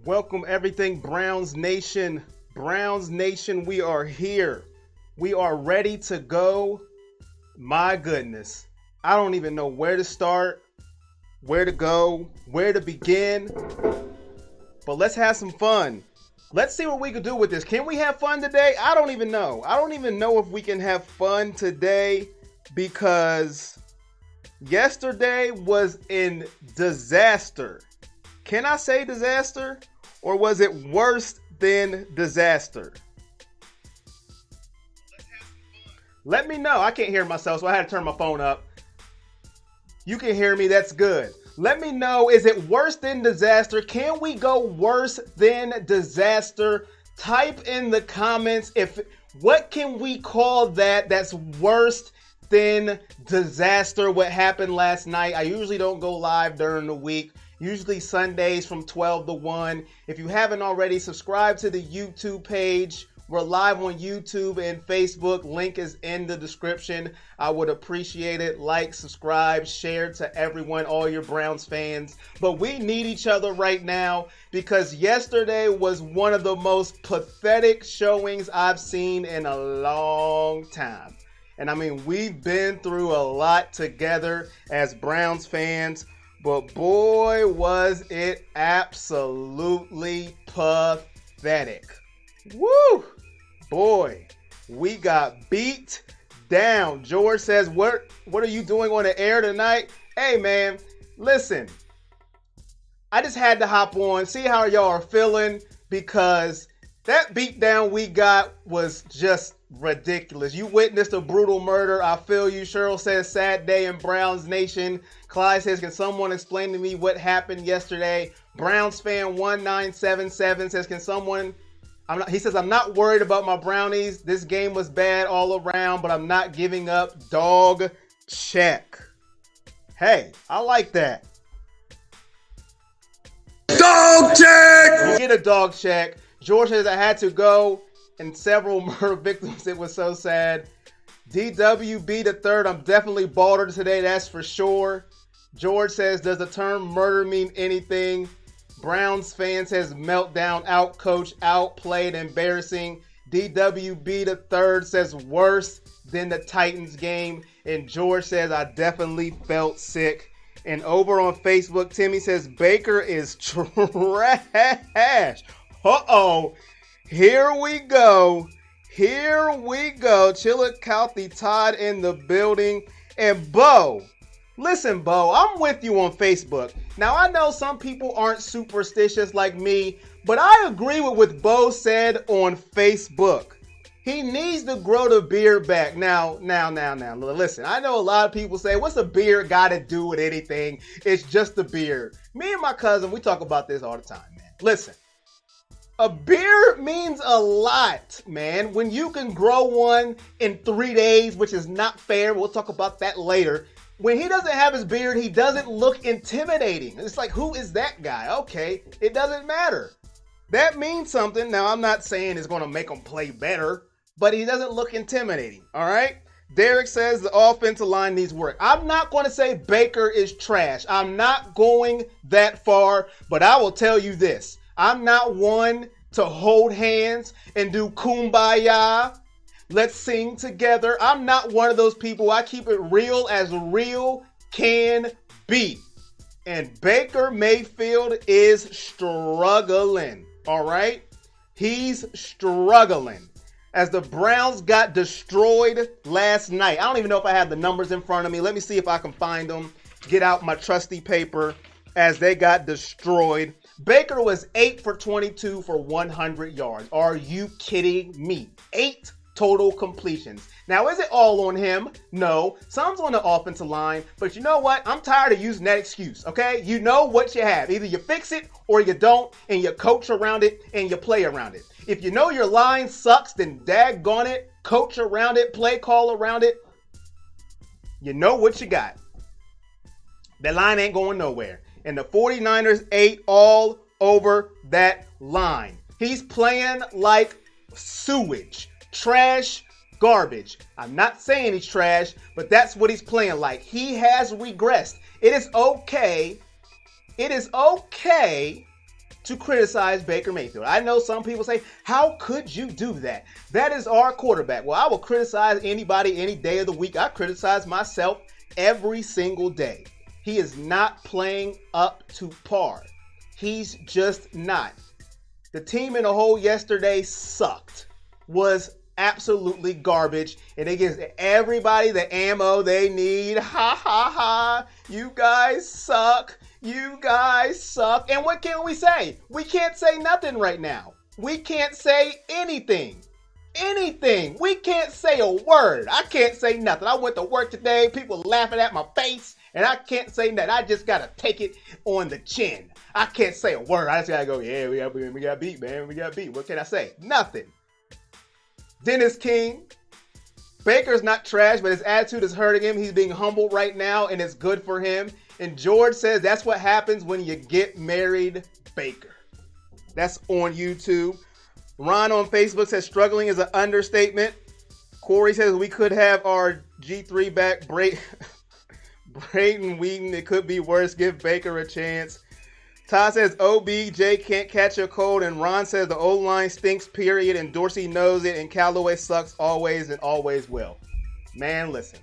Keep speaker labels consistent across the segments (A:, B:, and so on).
A: Welcome everything Browns Nation. Browns Nation, we are here. We are ready to go. My goodness. I don't even know where to start, where to go, where to begin. But let's have some fun. Let's see what we can do with this. Can we have fun today? I don't even know. I don't even know if we can have fun today because yesterday was in disaster. Can I say disaster? Or was it worse than disaster? Let me know. I can't hear myself, so I had to turn my phone up. You can hear me. That's good. Let me know. Is it worse than disaster? Can we go worse than disaster? Type in the comments what can we call that's worse than disaster. What happened last night? I usually don't go live during the week. Usually Sundays from 12 to 1. If you haven't already, subscribe to the YouTube page. We're live on YouTube and Facebook. Link is in the description. I would appreciate it. Like, subscribe, share to everyone, all your Browns fans. But we need each other right now because yesterday was one of the most pathetic showings I've seen in a long time. And I mean, we've been through a lot together as Browns fans. But boy, was it absolutely pathetic. Woo! Boy, we got beat down. George says, what are you doing on the air tonight? Hey, man, listen. I just had to hop on, see how y'all are feeling, because that beatdown we got was just ridiculous. You witnessed a brutal murder. I feel you. Cheryl says, sad day in Browns Nation. Clyde says, can someone explain to me what happened yesterday? Browns fan 1977 says, can someone... He says, I'm not worried about my Brownies. This game was bad all around, but I'm not giving up. Dog check. Hey, I like that.
B: Dog check!
A: You get a dog check. George says, I had to go. And several murder victims. It was so sad. DWB the third. I'm definitely balder today. That's for sure. George says, does the term murder mean anything? Browns fan says, meltdown, outcoached, outplayed, embarrassing. DWB the third says, worse than the Titans game. And George says, I definitely felt sick. And over on Facebook, Timmy says, Baker is trash. Uh-oh. Here we go. Chillicothe Todd in the building. And Bo, listen, Bo, I'm with you on Facebook. Now, I know some people aren't superstitious like me, but I agree with what Bo said on Facebook. He needs to grow the beard back. Now. Listen, I know a lot of people say, what's a beard got to do with anything? It's just a beard. Me and my cousin, we talk about this all the time, man. Listen. A beard means a lot, man. When you can grow one in 3 days, which is not fair. We'll talk about that later. When he doesn't have his beard, he doesn't look intimidating. It's like, who is that guy? Okay, it doesn't matter. That means something. Now, I'm not saying it's going to make him play better, but he doesn't look intimidating, all right? Derek says the offensive line needs work. I'm not going to say Baker is trash. I'm not going that far, but I will tell you this. I'm not one to hold hands and do kumbaya. Let's sing together. I'm not one of those people. I keep it real as real can be. And Baker Mayfield is struggling. All right? He's struggling. As the Browns got destroyed last night. I don't even know if I have the numbers in front of me. Let me see if I can find them. Get out my trusty paper as they got destroyed. Baker was 8 for 22 for 100 yards. Are you kidding me? 8 total completions. Now, is it all on him? No. Some's on the offensive line. But you know what? I'm tired of using that excuse, okay? You know what you have. Either you fix it or you don't, and you coach around it and you play around it. If you know your line sucks, then daggone it, coach around it, play call around it. You know what you got. That line ain't going nowhere. And the 49ers ate all over that line. He's playing like sewage, trash, garbage. I'm not saying he's trash, but that's what he's playing like. He has regressed. It is okay to criticize Baker Mayfield. I know some people say, how could you do that? That is our quarterback. Well, I will criticize anybody any day of the week. I criticize myself every single day. He is not playing up to par. He's just not. The team in a whole yesterday sucked. Was absolutely garbage. And it gives everybody the ammo they need. Ha ha ha. You guys suck. You guys suck. And what can we say? We can't say nothing right now. We can't say anything. Anything. We can't say a word. I can't say nothing. I went to work today. People laughing at my face. And I can't say that. I just got to take it on the chin. I can't say a word. I just got to go, yeah, we got beat, man. We got beat. What can I say? Nothing. Dennis King. Baker's not trash, but his attitude is hurting him. He's being humbled right now, and it's good for him. And George says that's what happens when you get married, Baker. That's on YouTube. Ron on Facebook says struggling is an understatement. Corey says we could have our G3 back, Braden Wheaton. It could be worse. Give Baker a chance. Todd says OBJ can't catch a cold. And Ron says the O-line stinks, period. And Dorsey knows it. And Callaway sucks always and always will. Man, listen.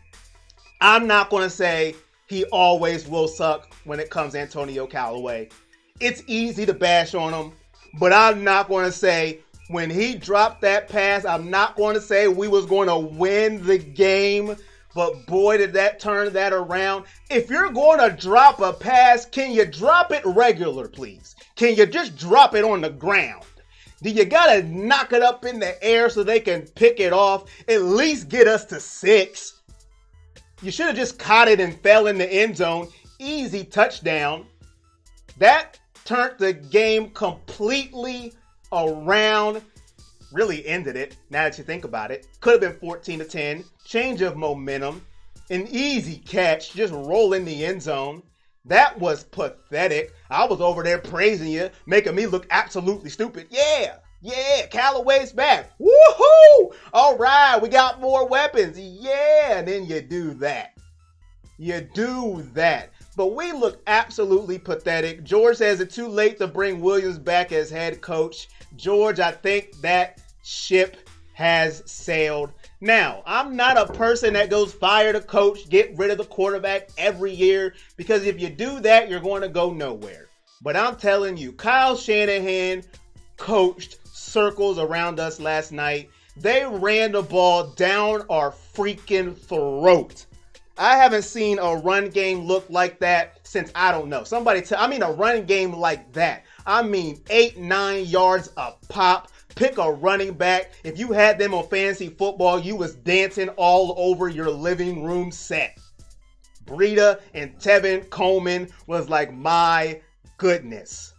A: I'm not going to say he always will suck when it comes to Antonio Callaway. It's easy to bash on him. But I'm not going to say when he dropped that pass, I'm not going to say we was going to win the game. But boy, did that turn that around. If you're going to drop a pass, can you drop it regular, please? Can you just drop it on the ground? Do you got to knock it up in the air so they can pick it off? At least get us to 6. You should have just caught it and fell in the end zone. Easy touchdown. That turned the game completely around. Really ended it, now that you think about it. Could have been 14-10. Change of momentum. An easy catch. Just roll in the end zone. That was pathetic. I was over there praising you, making me look absolutely stupid. Yeah, Callaway's back. Woohoo! All right, we got more weapons. Yeah, and then you do that. But we look absolutely pathetic. George says it's too late to bring Williams back as head coach. George, I think that ship has sailed. Now, I'm not a person that goes fire the coach, get rid of the quarterback every year, because if you do that, you're going to go nowhere. But I'm telling you, Kyle Shanahan coached circles around us last night. They ran the ball down our freaking throat. I haven't seen a run game look like that since, I don't know. A run game like that. 8-9 yards a pop. Pick a running back. If you had them on fantasy football, you was dancing all over your living room set. Breida and Tevin Coleman was like, my goodness.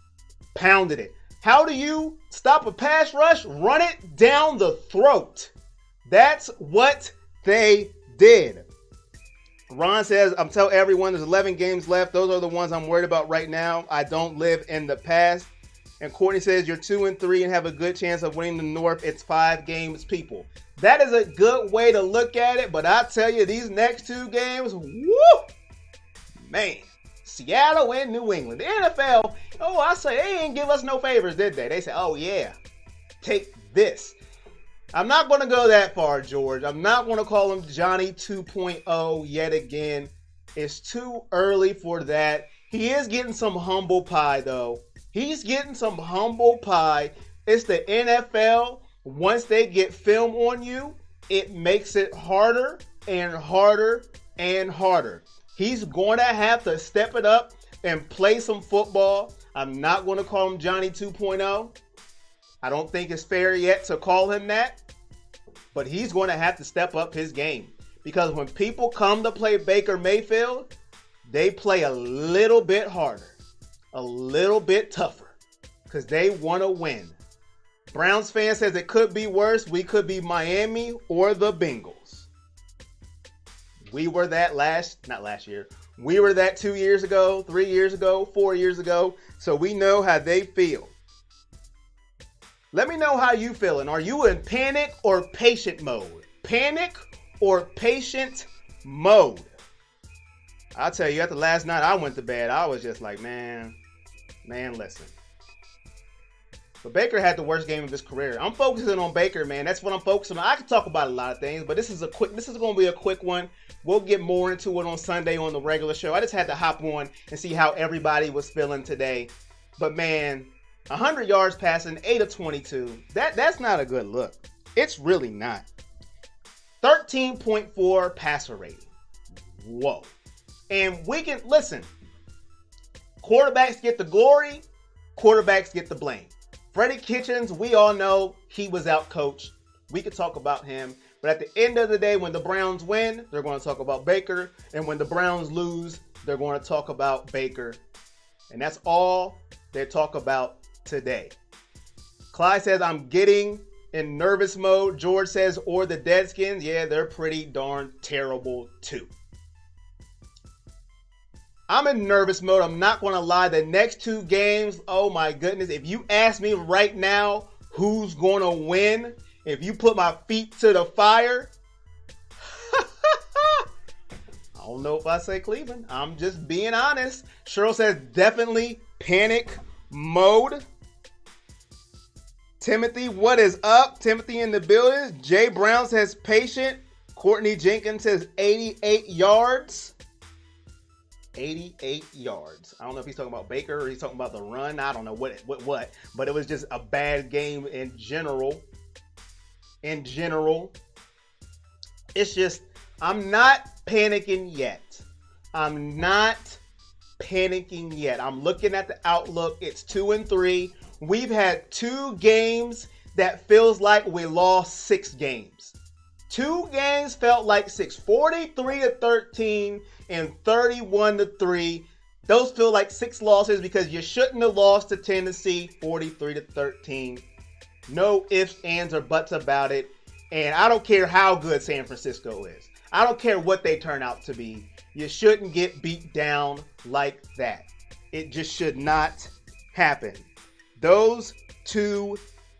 A: Pounded it. How do you stop a pass rush? Run it down the throat. That's what they did. Ron says, I'm telling everyone there's 11 games left. Those are the ones I'm worried about right now. I don't live in the past. And Courtney says, you're 2-3 and have a good chance of winning the North. It's 5 games, people. That is a good way to look at it. But I tell you, these next 2 games, woo! Man, Seattle and New England. The NFL, they didn't give us no favors, did they? They said, oh yeah, take this. I'm not going to go that far, George. I'm not going to call him Johnny 2.0 yet again. It's too early for that. He is getting some humble pie, though. He's getting some humble pie. It's the NFL. Once they get film on you, it makes it harder and harder and harder. He's going to have to step it up and play some football. I'm not going to call him Johnny 2.0. I don't think it's fair yet to call him that. But he's going to have to step up his game. Because when people come to play Baker Mayfield, they play a little bit harder. A little bit tougher. Because they want to win. Browns fan says it could be worse. We could be Miami or the Bengals. We were that not last year. We were that 2 years ago, 3 years ago, 4 years ago. So we know how they feel. Let me know how you feeling. Are you in panic or patient mode? Panic or patient mode? I'll tell you, after last night I went to bed, I was just like, man, listen. But Baker had the worst game of his career. I'm focusing on Baker, man. That's what I'm focusing on. I can talk about a lot of things, but this is going to be a quick one. We'll get more into it on Sunday on the regular show. I just had to hop on and see how everybody was feeling today. But man, 100 yards passing, 8 of 22. That's not a good look. It's really not. 13.4 passer rating. Whoa. And we can, listen, quarterbacks get the glory, quarterbacks get the blame. Freddie Kitchens, we all know he was out-coached. We could talk about him. But at the end of the day, when the Browns win, they're going to talk about Baker. And when the Browns lose, they're going to talk about Baker. And that's all they talk about today. Clyde says, I'm getting in nervous mode. George says, or the Deadskins. Yeah, they're pretty darn terrible too. I'm in nervous mode. I'm not going to lie. The next two games, oh my goodness. If you ask me right now who's going to win, if you put my feet to the fire, I don't know if I say Cleveland. I'm just being honest. Cheryl says definitely panic mode. Timothy, what is up? Timothy in the building. Jay Brown says patient. Courtney Jenkins says 88 yards. 88 yards. I don't know if he's talking about Baker or he's talking about the run. I don't know what, but it was just a bad game in general. In general, it's just, I'm not panicking yet. I'm not panicking yet. I'm looking at the outlook. It's 2-3. We've had 2 games that feels like we lost 6 games. 2 games felt like 6. 43-13 and 31-3. Those feel like 6 losses because you shouldn't have lost to Tennessee 43-13. No ifs, ands, or buts about it. And I don't care how good San Francisco is. I don't care what they turn out to be. You shouldn't get beat down like that. It just should not happen. Those 2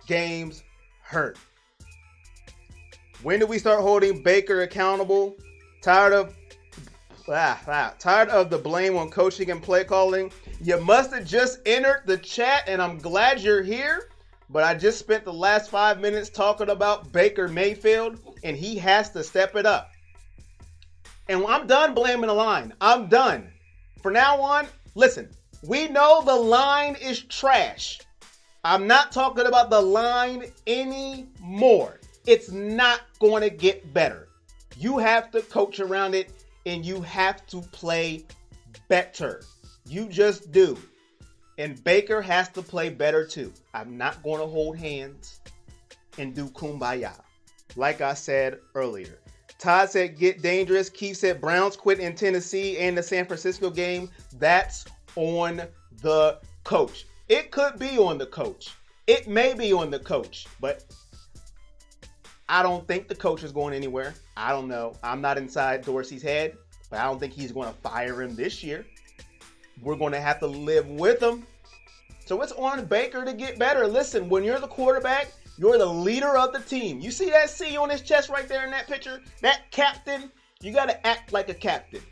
A: games hurt. When do we start holding Baker accountable? Tired of the blame on coaching and play calling. You must have just entered the chat, and I'm glad you're here. But I just spent the last 5 minutes talking about Baker Mayfield, and he has to step it up. And I'm done blaming the line. I'm done. From now on, listen, we know the line is trash. I'm not talking about the line anymore. It's not going to get better. You have to coach around it, and you have to play better. You just do. And Baker has to play better too. I'm not going to hold hands and do kumbaya. Like I said earlier. Todd said get dangerous. Keith said Browns quit in Tennessee and the San Francisco game. That's on the coach. It could be on the coach. It may be on the coach. But I don't think the coach is going anywhere. I don't know. I'm not inside Dorsey's head. But I don't think he's going to fire him this year. We're going to have to live with him. So it's on Baker to get better. Listen, when you're the quarterback, you're the leader of the team. You see that C on his chest right there in that picture? That captain, you got to act like a captain.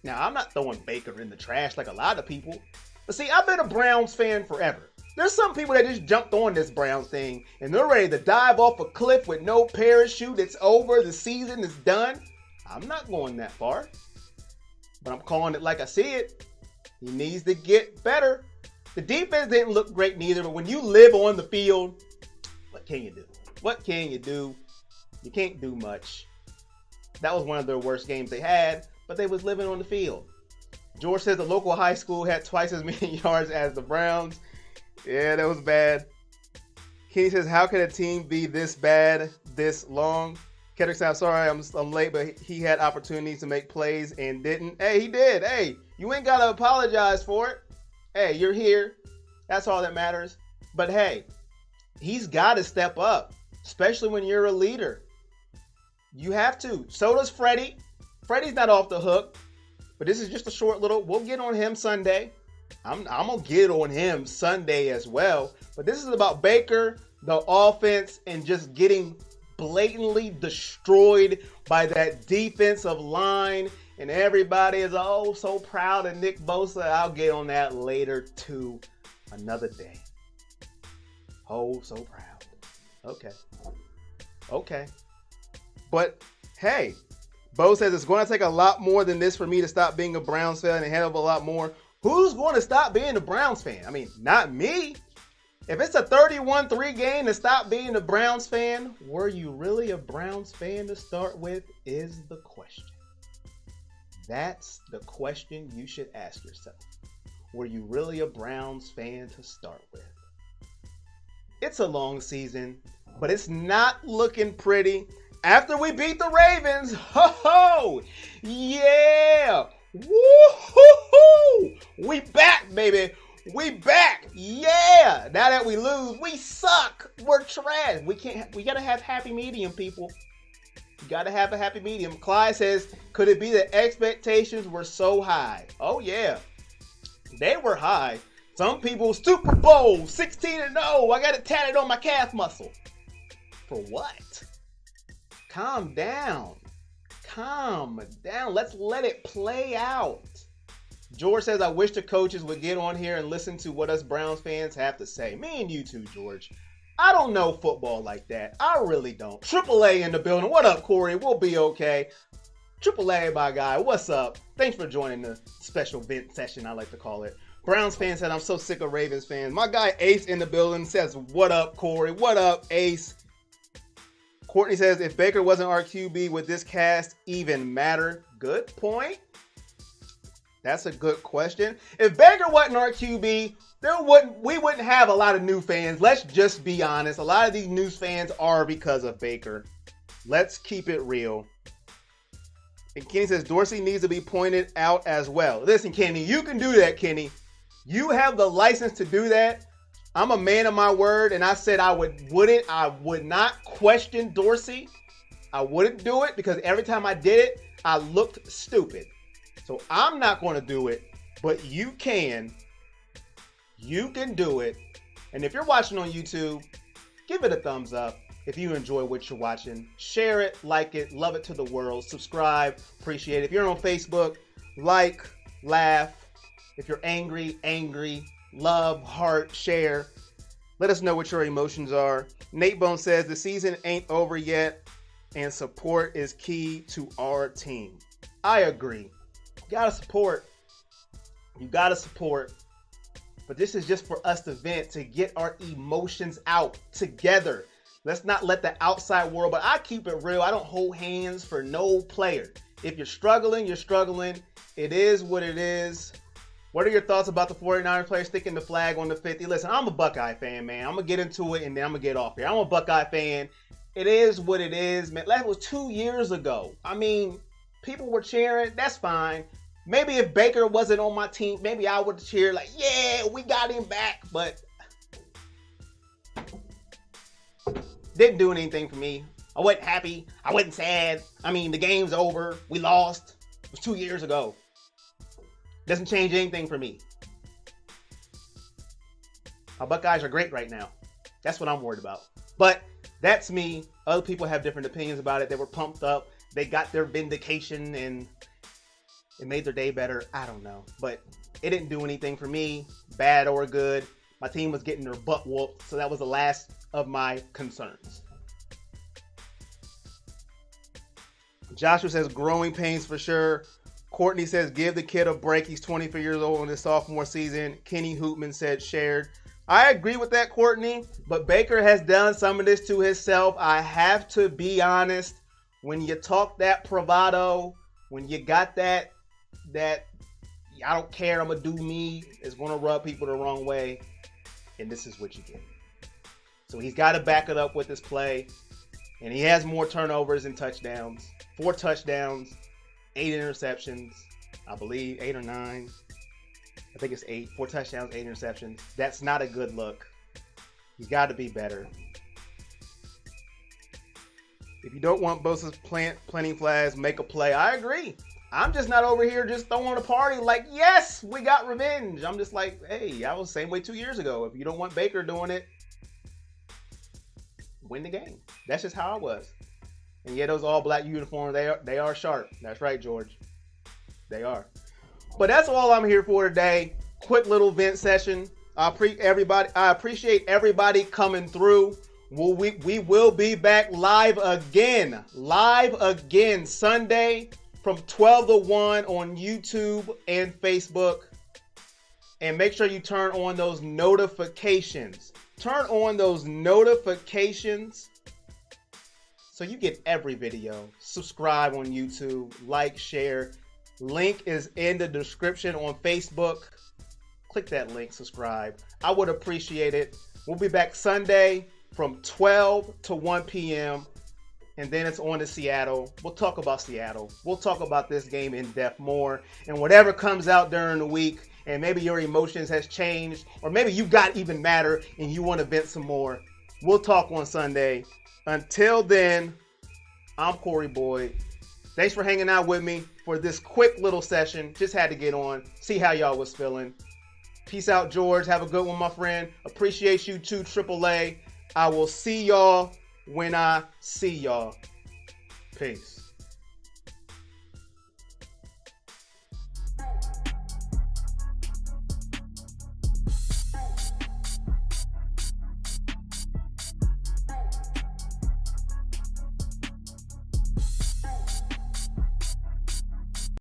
A: Now, I'm not throwing Baker in the trash like a lot of people. But see, I've been a Browns fan forever. There's some people that just jumped on this Browns thing, and they're ready to dive off a cliff with no parachute. It's over. The season is done. I'm not going that far. But I'm calling it like I see it. He needs to get better. The defense didn't look great neither, but when you live on the field, what can you do? What can you do? You can't do much. That was one of their worst games they had, but they was living on the field. George says the local high school had twice as many yards as the Browns. Yeah, that was bad. Kenny says, how can a team be this bad this long? Kendrick says, I'm sorry, I'm late, but he had opportunities to make plays and didn't. Hey, he did. Hey, you ain't got to apologize for it. Hey, you're here. That's all that matters. But hey, he's got to step up, especially when you're a leader. You have to. So does Freddie. Freddie's not off the hook, but this is just a short little, we'll get on him Sunday. I'm going to get on him Sunday as well. But this is about Baker, the offense, and just getting blatantly destroyed by that defensive line. And everybody is so proud of Nick Bosa. I'll get on that later too, another day. Oh, so proud. Okay. But hey, Bo says it's going to take a lot more than this for me to stop being a Browns fan, and a hell of a lot more. Who's going to stop being a Browns fan? I mean, not me. If it's a 31-3 game to stop being a Browns fan, were you really a Browns fan to start with is the question. That's the question you should ask yourself. Were you really a Browns fan to start with? It's a long season, but it's not looking pretty. After we beat the Ravens, ho-ho! Yeah! Woo-hoo-hoo! We back, baby! We back! Yeah! Now that we lose, we suck! We're trash! We gotta have happy medium, people. You gotta have a happy medium. Clyde says, could it be that expectations were so high? Oh, yeah. They were high. Some people, Super Bowl, 16-0. I got it tatted on my calf muscle. For what? Calm down. Let's let it play out. George says, I wish the coaches would get on here and listen to what us Browns fans have to say. Me and you too, George. I don't know football like that. I really don't. AAA in the building. What up, Corey? We'll be okay. AAA, my guy. What's up? Thanks for joining the special vent session, I like to call it. Browns fan said, I'm so sick of Ravens fans. My guy Ace in the building says, what up, Corey? What up, Ace? Courtney says, if Baker wasn't our QB, would this cast even matter? Good point. That's a good question. If Baker wasn't our QB, we wouldn't have a lot of new fans. Let's just be honest. A lot of these new fans are because of Baker. Let's keep it real. And Kenny says, Dorsey needs to be pointed out as well. Listen, Kenny, you can do that, Kenny. You have the license to do that. I'm a man of my word, and I said I would not question Dorsey. I wouldn't do it because every time I did it, I looked stupid. So I'm not going to do it, but you can. You can do it. And if you're watching on YouTube, give it a thumbs up. If you enjoy what you're watching, share it, like it, love it to the world, subscribe, appreciate it. If you're on Facebook, like, laugh. If you're angry, love, heart, share. Let us know what your emotions are. Nate Bone says the season ain't over yet and support is key to our team. I agree. You gotta support. But this is just for us to vent, to get our emotions out together. Let's not let the outside world, but I keep it real. I don't hold hands for no player. If you're struggling, you're struggling. It is what it is. What are your thoughts about the 49ers player sticking the flag on the 50? Listen, I'm a Buckeye fan, man. I'm going to get into it, and then I'm going to get off here. I'm a Buckeye fan. It is what it is, man. That was 2 years ago. I mean, people were cheering. That's fine. Maybe if Baker wasn't on my team, maybe I would cheer like, yeah, we got him back. But didn't do anything for me. I wasn't happy. I wasn't sad. I mean, the game's over. We lost. It was 2 years ago. Doesn't change anything for me. Our Buckeyes are great right now. That's what I'm worried about. But that's me. Other people have different opinions about it. They were pumped up. They got their vindication and it made their day better. I don't know. But it didn't do anything for me, bad or good. My team was getting their butt whooped. So that was the last of my concerns. Joshua says growing pains for sure. Courtney says, give the kid a break. He's 24 years old in his sophomore season. Kenny Hoopman said, shared. I agree with that, Courtney, but Baker has done some of this to himself. I have to be honest. When you talk that bravado, when you got that I don't care, I'm going to do me, it's going to rub people the wrong way, and this is what you get. So he's got to back it up with his play, and he has more turnovers and touchdowns. 4 touchdowns. 8 interceptions, I believe, 8 or 9. I think it's 8. 4 touchdowns, 8 interceptions. That's not a good look. He's got to be better. If you don't want Bosa's planting flags, make a play. I agree. I'm just not over here just throwing a party like, yes, we got revenge. I'm just like, hey, I was the same way 2 years ago. If you don't want Baker doing it, win the game. That's just how I was. And yeah, those all-black uniforms, they are sharp. That's right, George. They are. But that's all I'm here for today. Quick little vent session. I appreciate everybody coming through. We will be back live again Sunday from 12 to 1 on YouTube and Facebook. And make sure you turn on those notifications. Turn on those notifications so you get every video. Subscribe on YouTube, like, share. Link is in the description on Facebook. Click that link, subscribe. I would appreciate it. We'll be back Sunday from 12 to 1 p.m. And then it's on to Seattle. We'll talk about Seattle. We'll talk about this game in depth more. And whatever comes out during the week, and maybe your emotions has changed, or maybe you got even madder and you want to vent some more, we'll talk on Sunday. Until then, I'm Corey Boyd. Thanks for hanging out with me for this quick little session. Just had to get on, see how y'all was feeling. Peace out, George. Have a good one, my friend. Appreciate you too, AAA. I will see y'all when I see y'all. Peace.